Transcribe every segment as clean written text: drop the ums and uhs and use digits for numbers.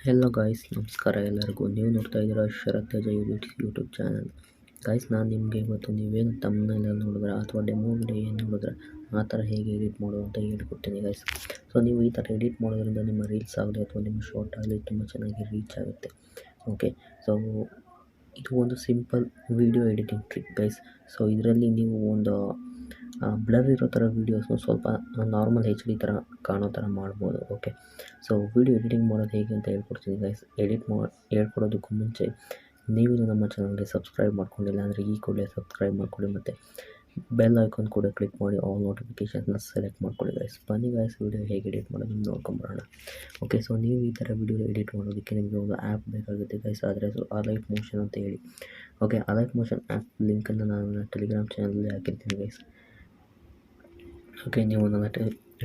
Hello guys, ನಮಸ್ಕಾರ ಎಲ್ಲರಿಗೂ. ನೀವು ನೋಡ್ತಾ ಇದ್ದೀರಾ ಶರತ್ ತೇಜ ಯೂಟ್ಯೂಬ್ ಚಾನಲ್. ಗಾಯ್ಸ್, ನಾನು ನಿಮಗೆ ಇವತ್ತು ನೀವೇನು ತಮ್ಮನೆಲ್ಲ ನೋಡಿದ್ರೆ ಅಥವಾ ಡೆಮೋ ವಿಡಿಯೋ ಏನು ನೋಡಿದ್ರೆ ಆ ಥರ ಹೇಗೆ ಎಡಿಟ್ ಮಾಡೋದು ಅಂತ ಹೇಳ್ಕೊಡ್ತೀನಿ ಗಾಯ್ಸ್. ಸೊ ನೀವು ಈ ಥರ ಎಡಿಟ್ ಮಾಡೋದ್ರಿಂದ ನಿಮ್ಮ ರೀಲ್ಸ್ ಆಗಲಿ ಅಥವಾ ನಿಮ್ಮ ಶಾರ್ಟ್ ಆಗಲಿ ತುಂಬ ಚೆನ್ನಾಗಿ ರೀಚ್ ಆಗುತ್ತೆ. ಓಕೆ, ಸೊ ಇದು ಒಂದು simple video editing trick guys. So ಇದರಲ್ಲಿ ನೀವು ಒಂದು ಬ್ಲರ್ ಇರೋ ಥರ ವೀಡಿಯೋಸ್ನು ಸ್ವಲ್ಪ ನಾರ್ಮಲ್ HD ಥರ ಕಾಣೋ ಥರ ಮಾಡ್ಬೋದು. ಓಕೆ, ಸೊ ವಿಡಿಯೋ ಎಡಿಟಿಂಗ್ ಮಾಡೋದು ಹೇಗೆ ಅಂತ ಹೇಳ್ಕೊಡ್ತೀನಿ ಗೈಸ್. ಹೇಳ್ಕೊಡೋದಕ್ಕೂ ಮುಂಚೆ ನೀವು ನಮ್ಮ ಚಾನಲ್ಗೆ ಸಬ್ಸ್ಕ್ರೈಬ್ ಮಾಡ್ಕೊಂಡಿಲ್ಲ ಅಂದರೆ ಈ ಕೂಡಲೇ ಸಬ್ಸ್ಕ್ರೈಬ್ ಮಾಡ್ಕೊಳ್ಳಿ ಮತ್ತು ಬೆಲ್ ಐಕಾನ್ ಕೂಡ ಕ್ಲಿಕ್ ಮಾಡಿ ಆಲ್ ನೋಟಿಫಿಕೇಷನ್ಸ್ನ ಸೆಲೆಕ್ಟ್ ಮಾಡ್ಕೊಳ್ಳಿ ಗೈಸ್. ಬನ್ನಿ ಗೈಸ್, ವಿಡಿಯೋ ಹೇಗೆ ಎಡಿಟ್ ಮಾಡೋದು ನೋಡ್ಕೊಂಬರೋಣ. ಓಕೆ, ಸೊ ನೀವು ಈ ಥರ ವಿಡಿಯೋ ಎಡಿಟ್ ಮಾಡೋದಕ್ಕೆ ನಿಮಗೆ ಒಂದು ಆ್ಯಪ್ ಬೇಕಾಗುತ್ತೆ ಗೈಸ್. ಆದರೆ ಅಲೈಟ್ ಮೋಷನ್ ಅಂತ ಹೇಳಿ. ಓಕೆ, ಅಲೈಟ್ ಮೋಷನ್ ಆ್ಯಪ್ ಲಿಂಕನ್ನು ನಾನು ನನ್ನ ಟೆಲಿಗ್ರಾಮ್ ಚಾನಲಲ್ಲಿ ಹಾಕಿರ್ತೀನಿ ಗೈಸ್. ಓಕೆ, ನೀವು ನನ್ನ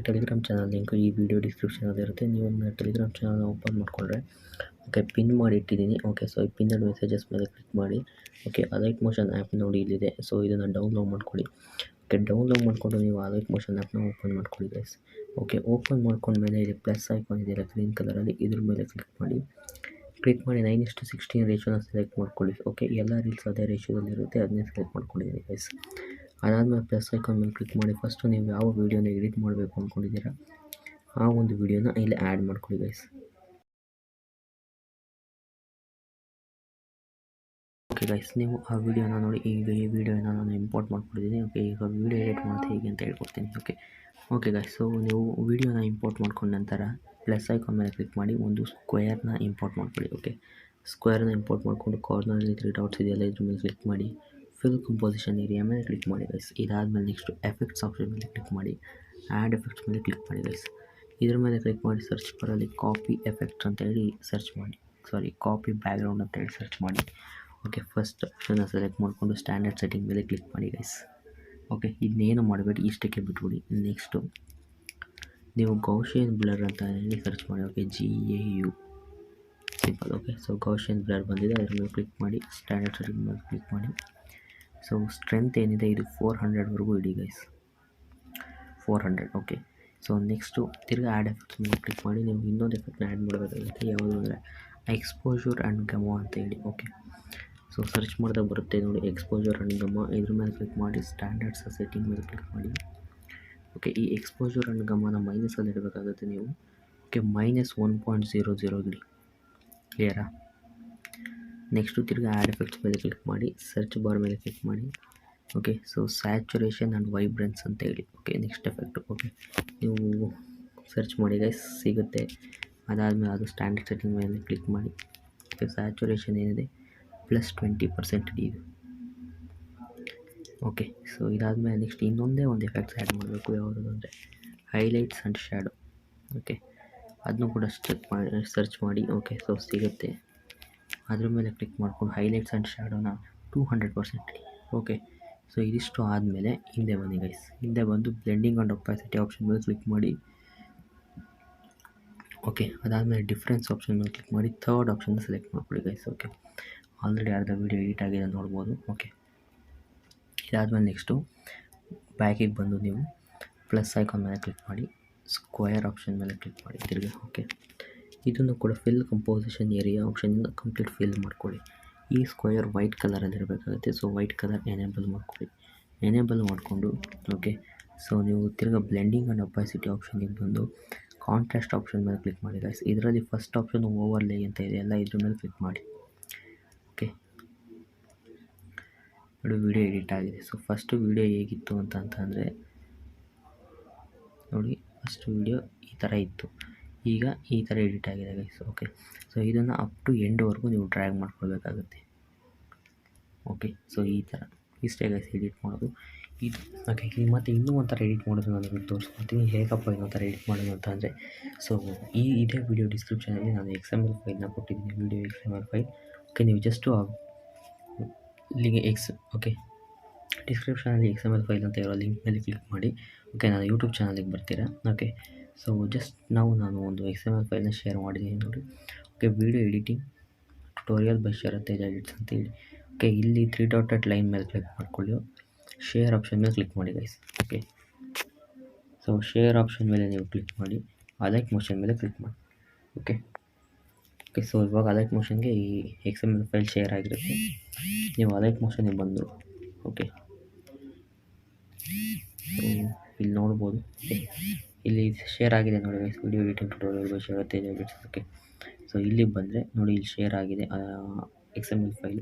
ಟೆಲಿಗ್ರಾಮ್ ಚಾನಲ್ ಲಿಂಕು ಈ ವಿಡಿಯೋ ಡಿಸ್ಕ್ರಿಪ್ಷನಲ್ಲಿ ಇರುತ್ತೆ. ನೀವು ನನ್ನ ಟೆಲಿಗ್ರಾಮ್ ಚಾನಲ್ನ ಓಪನ್ ಮಾಡಿಕೊಂಡ್ರೆ ಓಕೆ ಪಿನ್ ಮಾಡಿ ಇಟ್ಟಿದ್ದೀನಿ. ಓಕೆ, ಸೊ ಈ ಪಿನ್ನಡ್ ಮೆಸೇಜಸ್ ಮೇಲೆ ಕ್ಲಿಕ್ ಮಾಡಿ. ಓಕೆ, ಅಲೈಟ್ ಮೋಷನ್ ಆ್ಯಪ್ ನೋಡಿ ಇಲ್ಲಿದೆ. ಸೊ ಇದನ್ನು ಡೌನ್ಲೋಡ್ ಮಾಡ್ಕೊಳ್ಳಿ. ಓಕೆ, ಡೌನ್ಲೋಡ್ ಮಾಡಿಕೊಂಡು ನೀವು ಅಲೈಟ್ ಮೋಷನ್ ಆ್ಯಪ್ನ ಓಪನ್ ಮಾಡ್ಕೊಳ್ಳಿ ಗೈಸ್. ಓಕೆ, ಓಪನ್ ಮಾಡ್ಕೊಂಡ್ಮೇಲೆ ಇಲ್ಲಿ ಪ್ಲಸ್ ಐಕಾನ್ ಇದೆಯಲ್ಲ ಗ್ರೀನ್ ಕಲರಲ್ಲಿ, ಇದ್ರ ಮೇಲೆ ಕ್ಲಿಕ್ ಮಾಡಿ 9:16 ರೇಷಿಯೋನ ಸೆಲೆಕ್ಟ್ ಮಾಡ್ಕೊಳ್ಳಿ. ಓಕೆ, ಎಲ್ಲ ರೀಲ್ಸ್ ಅದೇ ರೇಷಿಯೋದಲ್ಲಿರುತ್ತೆ, ಅದನ್ನೇ ಸೆಲೆಕ್ಟ್ ಮಾಡ್ಕೊಂಡಿದ್ದೀನಿ ಗೈಸ್. ಅದಾದಮೇಲೆ ಪ್ಲಸ್ ಐಕಾನ್ ಮೇಲೆ ಕ್ಲಿಕ್ ಮಾಡಿ ಫಸ್ಟು ನೀವು ಯಾವ ವೀಡಿಯೋನ ಎಡಿಟ್ ಮಾಡಬೇಕು ಅಂದ್ಕೊಂಡಿದ್ದೀರಾ ಆ ಒಂದು ವೀಡಿಯೋನ ಇಲ್ಲಿ ಆ್ಯಡ್ ಮಾಡ್ಕೊಳ್ಳಿ ಗೈಸ್. ಓಕೆ ಗೈಸ್, ನೀವು ಆ ವೀಡಿಯೋನ ನೋಡಿ. ಈಗ ಈ ವಿಡಿಯೋನ ನಾನು ಇಂಪೋರ್ಟ್ ಮಾಡ್ಕೊಂಡಿದ್ದೀನಿ. ಓಕೆ, ಈಗ ವೀಡಿಯೋ ಎಡಿಟ್ ಮಾಡೋದು ಹೇಗೆ ಅಂತ ಹೇಳ್ಕೊಡ್ತೀನಿ. ಓಕೆ ಗೈಸ್, ಸೊ ನೀವು ವೀಡಿಯೋನ ಇಂಪೋರ್ಟ್ ಮಾಡ್ಕೊಂಡ ನಂತರ ಪ್ಲಸ್ ಐಕಾನ್ ಮೇಲೆ ಕ್ಲಿಕ್ ಮಾಡಿ ಒಂದು ಸ್ಕ್ವೇರ್ನ ಇಂಪೋರ್ಟ್ ಮಾಡ್ಕೊಳ್ಳಿ. ಓಕೆ, ಸ್ಕ್ವೇರ್ನ ಇಂಪೋರ್ಟ್ ಮಾಡಿಕೊಂಡು ಕಾರ್ನರಲ್ಲಿ 3 ಡಾಟ್ಸ್ ಇದೆಯಲ್ಲ, ಇದ್ರ ಮೇಲೆ ಕ್ಲಿಕ್ ಮಾಡಿ ಫಿಲ್ ಕಂಪೋಸಿಷನ್ ಏರಿಯಾ ಮೇಲೆ ಕ್ಲಿಕ್ ಮಾಡಿ ಗೈಸ್. ಇದಾದಮೇಲೆ ನೆಕ್ಸ್ಟು ಎಫೆಕ್ಟ್ಸ್ ಆಪ್ಷನ್ ಮೇಲೆ ಕ್ಲಿಕ್ ಮಾಡಿ ಆ್ಯಡ್ ಎಫೆಕ್ಟ್ಸ್ ಮೇಲೆ ಕ್ಲಿಕ್ ಮಾಡಿ ಗೈಸ್. ಇದ್ರ ಮೇಲೆ ಕ್ಲಿಕ್ ಮಾಡಿ ಸರ್ಚ್ ಬರಲ್ಲಿ ಕಾಪಿ ಎಫೆಕ್ಟ್ಸ್ ಅಂತ ಹೇಳಿ ಸರ್ಚ್ ಮಾಡಿ, ಕಾಪಿ ಬ್ಯಾಕ್ಗ್ರೌಂಡ್ ಅಂತ ಹೇಳಿ ಸರ್ಚ್ ಮಾಡಿ. ಓಕೆ, ಫಸ್ಟ್ ಆಪ್ಷನ್ನ ಸೆಲೆಕ್ಟ್ ಮಾಡಿಕೊಂಡು ಸ್ಟ್ಯಾಂಡರ್ಡ್ ಸೆಟ್ಟಿಂಗ್ ಮೇಲೆ ಕ್ಲಿಕ್ ಮಾಡಿ ಗೈಸ್. ಓಕೆ, ಇದನ್ನೇನು ಮಾಡಬೇಡಿ, ಇಷ್ಟಕ್ಕೆ ಬಿಟ್ಬಿಡಿ. ನೆಕ್ಸ್ಟು ನೀವು ಗೌಶಿಯನ್ ಬ್ಲರ್ ಅಂತ ಹೇಳಿ ಸರ್ಚ್ ಮಾಡಿ. Okay, GAU simple. Okay, so Gaussian blur ಬಂದಿದೆ, ಅದ್ರ ಮೇಲೆ ಕ್ಲಿಕ್ ಮಾಡಿ ಸ್ಟ್ಯಾಂಡರ್ಡ್ ಸೆಟ್ಟಿಂಗ್ ಮೇಲೆ ಕ್ಲಿಕ್ ಮಾಡಿ. ಸೊ ಸ್ಟ್ರೆಂತ್ ಏನಿದೆ ಇದು 400ವರೆಗೂ ಇಡಿ ಗೈಸ್, 400. ಓಕೆ, ಸೊ ನೆಕ್ಸ್ಟು ತಿರ್ಗಿ ಆ್ಯಡ್ ಎಫೆಕ್ಟ್ಸ್ ಮೇಲೆ ಕ್ಲಿಕ್ ಮಾಡಿ ನೀವು ಇನ್ನೊಂದು ಎಫೆಕ್ಟ್ನ ಆ್ಯಡ್ ಮಾಡಬೇಕಾಗುತ್ತೆ. ಯಾವುದು ಅಂದರೆ ಎಕ್ಸ್ಪೋಜರ್ ಆ್ಯಂಡ್ ಗಮಾ ಅಂತ ಹೇಳಿ. ಓಕೆ, ಸೊ ಸರ್ಚ್ ಮಾಡಿದಾಗ ಬರುತ್ತೆ ನೋಡಿ, ಎಕ್ಸ್ಪೋಜರ್ ಆ್ಯಂಡ್ ಗಮಾ. ಇದ್ರ ಮೇಲೆ ಕ್ಲಿಕ್ ಮಾಡಿ ಸ್ಟ್ಯಾಂಡರ್ಡ್ಸ್ ಸೆಟ್ಟಿಂಗ್ ಮೇಲೆ ಕ್ಲಿಕ್ ಮಾಡಿ. ಓಕೆ, ಈ ಎಕ್ಸ್ಪೋಜರ್ ಆ್ಯಂಡ್ ಗಮಾನ ಮೈನಸಲ್ಲಿ ಇಡಬೇಕಾಗುತ್ತೆ ನೀವು. ಓಕೆ, -1.00 ಇಡಿ. ಕ್ಲಿಯರಾ? ನೆಕ್ಸ್ಟು ತಿರ್ಗಿ ಆ್ಯಡ್ ಎಫೆಕ್ಟ್ಸ್ ಮೇಲೆ ಕ್ಲಿಕ್ ಮಾಡಿ ಸರ್ಚ್ ಬಾರ್ ಮೇಲೆ ಕ್ಲಿಕ್ ಮಾಡಿ. Okay, so saturation and vibrance ಅಂತ ಹೇಳಿ. Okay, next effect. ಓಕೆ, ನೀವು ಸರ್ಚ್ ಮಾಡಿ ಗೈಸ್, ಸಿಗುತ್ತೆ. ಅದಾದಮೇಲೆ ಅದು ಸ್ಟ್ಯಾಂಡರ್ಡ್ ಸೆಟ್ಟಿಂಗ್ ಮೇಲೆ ಕ್ಲಿಕ್ ಮಾಡಿ. ಓಕೆ, ಸ್ಯಾಚುರೇಷನ್ ಏನಿದೆ +20% ಇಡಿ ಇದು. ಓಕೆ, ಸೊ ಇದಾದಮೇಲೆ ನೆಕ್ಸ್ಟ್ ಇನ್ನೊಂದೇ ಒಂದು ಎಫೆಕ್ಟ್ಸ್ ಆ್ಯಡ್ ಮಾಡಬೇಕು. ಯಾವುದು ಅಂದರೆ ಹೈಲೈಟ್ಸ್ ಆ್ಯಂಡ್ ಶ್ಯಾಡೋ. ಓಕೆ, ಅದನ್ನು ಕೂಡ ಸರ್ಚ್ ಮಾಡಿ. ಓಕೆ, ಸೊ ಸಿಗುತ್ತೆ. ಅದ್ರ ಮೇಲೆ ಕ್ಲಿಕ್ ಮಾಡ್ಕೊಂಡು ಹೈಲೈಟ್ಸ್ ಆ್ಯಂಡ್ ಶ್ಯಾಡೋನ 200% ಇಡಿ. ಓಕೆ, ಸೊ ಇದಿಷ್ಟು ಆದಮೇಲೆ ಹಿಂದೆ ಬನ್ನಿ ಗೈಸ್. ಹಿಂದೆ ಬಂದು ಬ್ಲೆಂಡಿಂಗ್ ಆ್ಯಂಡ್ ಒಪಾಸಿಟಿ ಆಪ್ಷನ್ ಮೇಲೆ ಕ್ಲಿಕ್ ಮಾಡಿ. ಓಕೆ, ಅದಾದಮೇಲೆ ಡಿಫ್ರೆನ್ಸ್ ಆಪ್ಷನ್ ಮೇಲೆ ಕ್ಲಿಕ್ ಮಾಡಿ ಥರ್ಡ್ ಆಪ್ಷನ್ನ ಸೆಲೆಕ್ಟ್ ಮಾಡ್ಕೊಳ್ಳಿ ಗೈಸ್. ಓಕೆ, ಆಲ್ರೆಡಿ ಅರ್ಧ ವೀಡಿಯೋ ಎಡಿಟ್ ಆಗಿದೆ ನೋಡ್ಬೋದು. ಓಕೆ, ಇದಾದಮೇಲೆ ನೆಕ್ಸ್ಟು ಬ್ಯಾಕಿಗೆ ಬಂದು ನೀವು ಪ್ಲಸ್ ಐಕಾನ್ ಮೇಲೆ ಕ್ಲಿಕ್ ಮಾಡಿ ಸ್ಕ್ವೇರ್ ಆಪ್ಷನ್ ಮೇಲೆ ಕ್ಲಿಕ್ ಮಾಡಿ ತಿರ್ಗಿ. ಓಕೆ, ಇದನ್ನು ಕೂಡ ಫಿಲ್ ಕಂಪೋಸಿಷನ್ ಏರಿಯಾ ಆಪ್ಷನಿಂದ ಕಂಪ್ಲೀಟ್ ಫಿಲ್ ಮಾಡ್ಕೊಳ್ಳಿ. ಈ ಸ್ಕ್ವೇರ್ ವೈಟ್ ಕಲರಲ್ಲಿ ಇರಬೇಕಾಗುತ್ತೆ. ಸೊ ವೈಟ್ ಕಲರ್ ಎನೇಬಲ್ ಮಾಡ್ಕೊಳ್ಳಿ. ಎನೇಬಲ್ ಮಾಡಿಕೊಂಡು ಓಕೆ, ಸೊ ನೀವು ತಿರ್ಗಿ ಬ್ಲೆಂಡಿಂಗ್ ಆ್ಯಂಡ್ ಒಪಾಸಿಟಿ ಆಪ್ಷನಿಗೆ ಬಂದು ಕಾಂಟ್ರಾಸ್ಟ್ ಆಪ್ಷನ್ ಮೇಲೆ ಕ್ಲಿಕ್ ಮಾಡಿ ಗೈಸ್. ಇದರಲ್ಲಿ ಫಸ್ಟ್ ಆಪ್ಷನ್ ಓವರ್ಲೇ ಅಂತ ಇದೆ ಎಲ್ಲ, ಇದ್ರ ಮೇಲೆ ಕ್ಲಿಕ್ ಮಾಡಿ. ಓಕೆ, ನೋಡಿ ವಿಡಿಯೋ ಎಡಿಟ್ ಆಗಿದೆ. ಸೊ ಫಸ್ಟು ವಿಡಿಯೋ ಹೇಗಿತ್ತು ಅಂತಂದರೆ ನೋಡಿ, ಫಸ್ಟ್ ವಿಡಿಯೋ ಈ ಥರ ಇತ್ತು, ಈಗ ಈ ಥರ ಎಡಿಟ್ ಆಗಿದೆ ಗೈಸ್. ಓಕೆ, ಸೊ ಇದನ್ನು ಅಪ್ ಟು ಎಂಡ್ವರೆಗೂ ನೀವು ಡ್ರ್ಯಾಗ್ ಮಾಡ್ಕೊಳ್ಬೇಕಾಗುತ್ತೆ. ಓಕೆ, ಸೊ ಈ ಥರ ಇಷ್ಟೇ ಗೈಸ್ ಎಡಿಟ್ ಮಾಡೋದು ಇದು. ಓಕೆ, ಮತ್ತು ಇನ್ನೂ ಒಂಥರ ಎಡಿಟ್ ಮಾಡೋದು ನಾನು ತೋರಿಸ್ಕೊಡ್ತೀನಿ. ಹೇಗಪ್ಪ ಇನ್ನೊಂಥರ ಎಡಿಟ್ ಮಾಡೋದು ಅಂತ ಅಂದರೆ, ಸೊ ಇದೇ ವಿಡಿಯೋ ಡಿಸ್ಕ್ರಿಪ್ಷನಲ್ಲಿ ನಾನು XML ಫೈಲ್ನ ಕೊಟ್ಟಿದ್ದೀನಿ, ವಿಡಿಯೋ XML ಫೈಲ್. ಓಕೆ, ನೀವು ಜಸ್ಟು ಇಲ್ಲಿಗೆ ಓಕೆ, ಡಿಸ್ಕ್ರಿಪ್ಷನಲ್ಲಿ XML ಫೈಲ್ ಅಂತ ಇರೋ ಲಿಂಕ್ ಮೇಲೆ ಕ್ಲಿಕ್ ಮಾಡಿ. ಓಕೆ, ನಾನು ಯೂಟ್ಯೂಬ್ ಚಾನಲಿಗೆ ಬರ್ತೀರಾ. ಓಕೆ, ಸೊ ಜಸ್ಟ್ ನಾನು ಒಂದು XML ಫೈಲ್ನ ಶೇರ್ ಮಾಡಿದ್ದೀನಿ ನೋಡಿ. Okay, video editing tutorial by Sharath Teja edits ಅಂತೇಳಿ. ಓಕೆ, ಇಲ್ಲಿ 3 ಡಾಟೆಡ್ ಲೈನ್ ಮೇಲೆ ಕ್ಲಿಕ್ ಮಾಡ್ಕೊಳ್ಳಿ, ಶೇರ್ ಆಪ್ಷನ್ ಮೇಲೆ ಕ್ಲಿಕ್ ಮಾಡಿ guys. Okay, so share option ಮೇಲೆ ನೀವು ಕ್ಲಿಕ್ ಮಾಡಿ ಅಲೈಟ್ ಮೋಷನ್ ಮೇಲೆ ಕ್ಲಿಕ್ ಮಾಡಿ. ಓಕೆ, ಓಕೆ, ಸೊ ಇವಾಗ ಅಲೈಟ್ ಮೋಷನ್ಗೆ ಈ XML ಫೈಲ್ ಶೇರ್ ಆಗಿರುತ್ತೆ. ನೀವು ಅಲೈಟ್ ಮೋಷನ್ಗೆ ಬಂದು ಓಕೆ, ಸೊ ಇಲ್ಲಿ ನೋಡ್ಬೋದು. ಓಕೆ, ಇಲ್ಲಿ ಶೇರ್ ಆಗಿದೆ ನೋಡಿ guys, video editing tutorial by Sharath edits. Okay, so ಇಲ್ಲಿಗೆ ಬಂದರೆ ನೋಡಿ, ಇಲ್ಲಿ ಶೇರ್ ಆಗಿದೆ XML ಫೈಲ್.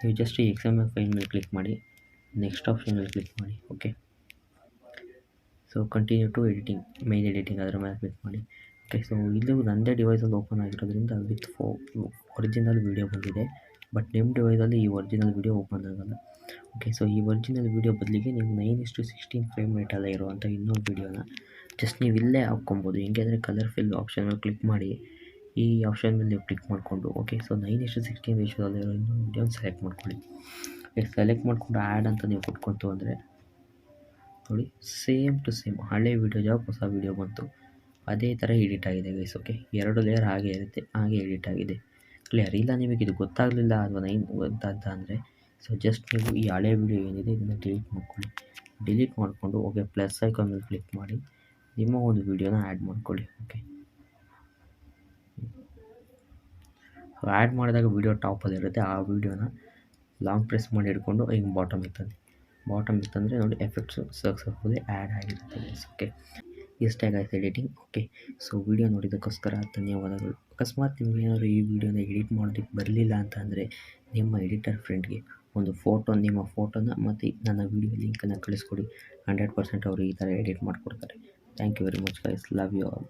ನೀವು ಜಸ್ಟ್ ಈ XML ಫೈಲ್ ಮೇಲೆ ಕ್ಲಿಕ್ ಮಾಡಿ, ನೆಕ್ಸ್ಟ್ ಆಪ್ಷನ್ ಮೇಲೆ ಕ್ಲಿಕ್ ಮಾಡಿ. Okay, so continue to editing, main editing ಅದರ ಮೇಲೆ ಕ್ಲಿಕ್ ಮಾಡಿ. ಓಕೆ, ಸೊ ಇದು ನನ್ನದೇ ಡಿವೈಸಲ್ಲಿ ಓಪನ್ ಆಗಿರೋದ್ರಿಂದ ವಿತ್ ಒರಿಜಿನಲ್ ವೀಡಿಯೋ ಬಂದಿದೆ. ಬಟ್ ನಿಮ್ಮ ಡಿವೈಸಲ್ಲಿ ಈ ಒರಿಜಿನಲ್ ವೀಡಿಯೋ ಓಪನ್ ಆಗಲ್ಲ. ಓಕೆ, ಸೊ ಈ ಒರಿಜಿನಲ್ ವೀಡಿಯೋ ಬದಲಿಗೆ ನೀವು 9:16 ಫ್ರೇಮ್ ರೇಟಲ್ಲೇ ಇರುವಂಥ ಇನ್ನೊಂದು ವೀಡಿಯೋನ ಜಸ್ಟ್ ನೀವು ಇಲ್ಲೇ ಹಾಕ್ಕೊಬೋದು. ಹೆಂಗೆ ಅಂದರೆ ಕಲರ್ ಫಿಲ್ ಆಪ್ಷನ್ ಮೇಲೆ ಕ್ಲಿಕ್ ಮಾಡಿ, ಈ ಆಪ್ಷನ್ ಮೇಲೆ ನೀವು ಕ್ಲಿಕ್ ಮಾಡಿಕೊಂಡು ಓಕೆ, ಸೊ 9:16 ರೇಷಿಯೋದಲ್ಲಿ ಇರೋ ಇನ್ನೊಂದು ವೀಡಿಯೋನ ಸೆಲೆಕ್ಟ್ ಮಾಡ್ಕೊಳ್ಳಿ. ಸೆಲೆಕ್ಟ್ ಮಾಡಿಕೊಂಡು ಆ್ಯಡ್ ಅಂತ ನೀವು ಕೊಟ್ಕೊಂತು ಅಂದರೆ ನೋಡಿ, ಸೇಮ್ ಟು ಸೇಮ್ ಹಳೆ ವೀಡಿಯೋ ಜಾಗ ಹೊಸ ವೀಡಿಯೋ ಬಂತು, ಅದೇ ಥರ ಎಡಿಟ್ ಆಗಿದೆ ಗೈಸ್. ಓಕೆ, 2 ಲೇಯರ್ ಹಾಗೆ ಇರುತ್ತೆ, ಹಾಗೆ ಎಡಿಟ್ ಆಗಿದೆ. ಕ್ಲಿಯರ್? ಇಲ್ಲ ನಿಮಗೆ ಇದು ಗೊತ್ತಾಗಲಿಲ್ಲ ಅಥವಾ ಗೊತ್ತಾದ ಅಂದರೆ ಸೊ ಜಸ್ಟ್ ನೀವು ಈ ಹಳೆ ವೀಡಿಯೋ ಏನಿದೆ ಇದನ್ನು ಡಿಲೀಟ್ ಮಾಡ್ಕೊಳ್ಳಿ. ಡಿಲೀಟ್ ಮಾಡಿಕೊಂಡು ಓಕೆ, ಪ್ಲಸ್ ಐಕಾನ್ ಮೇಲೆ ಕ್ಲಿಕ್ ಮಾಡಿ ನಿಮ್ಮ ಒಂದು ವೀಡಿಯೋನ ಆ್ಯಡ್ ಮಾಡ್ಕೊಳ್ಳಿ. ಓಕೆ, ಸೊ ಆ್ಯಡ್ ಮಾಡಿದಾಗ ವೀಡಿಯೋ ಟಾಪಲ್ಲಿರುತ್ತೆ, ಆ ವೀಡಿಯೋನ ಲಾಂಗ್ ಪ್ರೆಸ್ ಮಾಡಿ ಹಿಡ್ಕೊಂಡು ಹಿಂಗೆ ಬಾಟಮ್ ಇತ್ತಂದರೆ ನೋಡಿ, ಎಫೆಕ್ಟ್ಸು ಸಕ್ಸಸ್ಫುಲಿ ಆ್ಯಡ್ ಆಗಿರುತ್ತೆ ಗೈಸ್. ಓಕೆ, ಇಷ್ಟೇ guys editing. Okay, so video ನೋಡಿದ್ದಕ್ಕೋಸ್ಕರ ಧನ್ಯವಾದಗಳು. ಅಕಸ್ಮಾತ್ ನಿಮ್ಗೆ ಏನಾದರೂ ಈ ವಿಡಿಯೋನ ಎಡಿಟ್ ಮಾಡೋದಕ್ಕೆ ಬರಲಿಲ್ಲ ಅಂತ ಅಂದರೆ ನಿಮ್ಮ ಎಡಿಟರ್ ಫ್ರೆಂಡ್ಗೆ ಒಂದು ನಿಮ್ಮ ಫೋಟೋನ ಮತ್ತು ನನ್ನ ವೀಡಿಯೋ ಲಿಂಕನ್ನು ಕಳಿಸ್ಕೊಡಿ. 100% ಅವರು ಈ ಥರ ಎಡಿಟ್ ಮಾಡಿಕೊಡ್ತಾರೆ. Thank you very much guys, love you all.